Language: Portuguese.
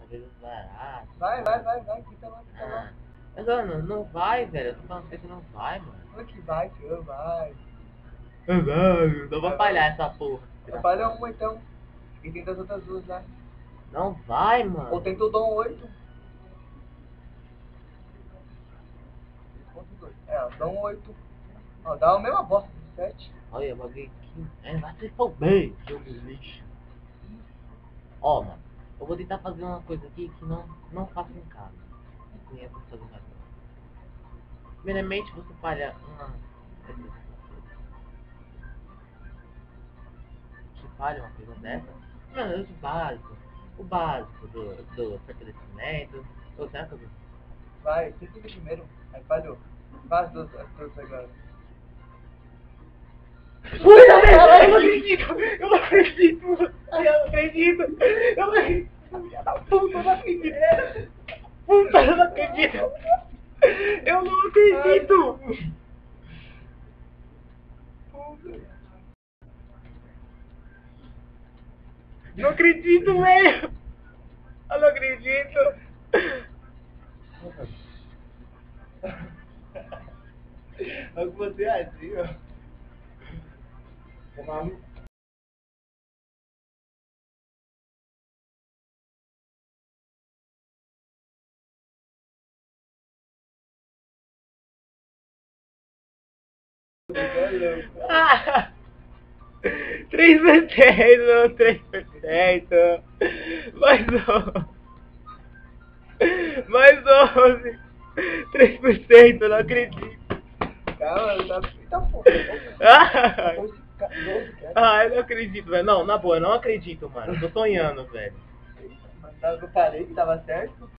vezes barato. Vai, fica lá. Mas não vai, velho. Eu tô falando que não vai, mano. Olha que vai, senhor, vai. Não vou falhar essa porra. Falha uma então. E tenta as outras duas lá. Não vai, Ou mano. tenta o dom 8. É, dom 8. Ó, dá a mesma bosta do 7. Olha, o bagulho aqui. Vai se foder, jogo lixo. Ó, mano. Eu vou tentar fazer uma coisa aqui que não faço em casa. Não conheço fazer mais. Primeiramente, você falha uma... Você falha uma coisa dessa. Mano, o básico. O básico do fortalecimento. Ou será que eu... Vai, tenta primeiro. Aí falhou. Faz duas agora. Puta merda, eu não acredito! Eu não acredito! Eu não acredito! Eu não acredito! Filha da puta, eu não acredito! Puta, eu não acredito! Eu não acredito! Não acredito, velho! Eu não acredito! Olha o que você é assim, ó. Ah, 3%, 3%, mais 11, 3%, não acredito. Calma, tá bom. Eu não acredito, velho. Não, na boa, eu não acredito, mano. Eu tô sonhando, velho. Eu falei que tava certo.